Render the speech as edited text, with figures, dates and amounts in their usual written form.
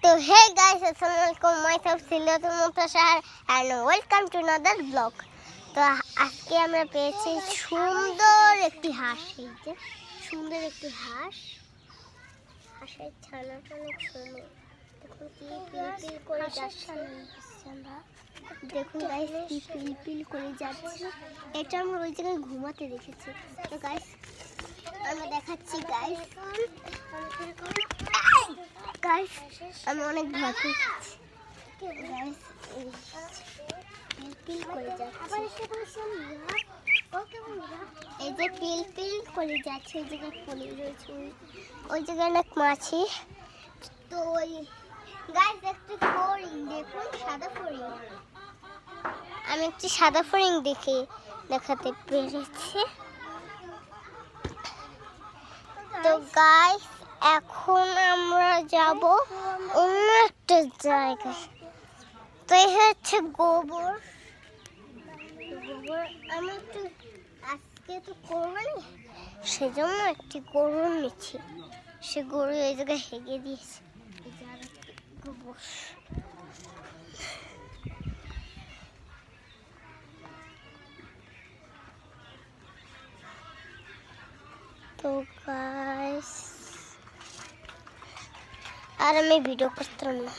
তো হে গাইস, আসসালামু আলাইকুম। Myself Siletul Muntasar and welcome to another blog. তো আজকে আমরা পেয়েছি সুন্দর একটি হাঁস। এই যে সুন্দর একটি হাঁস। হাঁসের ছানাটা অনেক সুন্দর। দেখুন কি পিলপিল করে যাচ্ছে। দেখুন গাইস কি পিলপিল করে যাচ্ছে। এটা আমরা ওই জায়গায় ঘুমাতে দেখেছি। তো গাইস আমরা দেখাচ্ছি গাইস। গাইস আমি অনেক ভয় পেয়েছি। গাইস পিলপিল করে যাচ্ছে। এই যে পিলপিল করে যাচ্ছে, ওই জায়গায় পড়ে রয়েছে, ওই জায়গায় অনেক মাছি। তো ওই গাইস একটি ফড়িং দেখুন, সাদা ফড়িং। আমি একটি সাদা ফড়িং দেখাতে পেরেছি। তো গাইস এখন আমরা যাব অন্য একটা জায়গায়। তো এই হচ্ছে গোবর। আমি একটু আজকে তো কোরবানি, সেজন্য একটি গরু নিচ্ছি। সে গরু এই জায়গায় হেগে দিয়েছে। গোবর তো গাইস আর আমি ভিডিও করতাম না।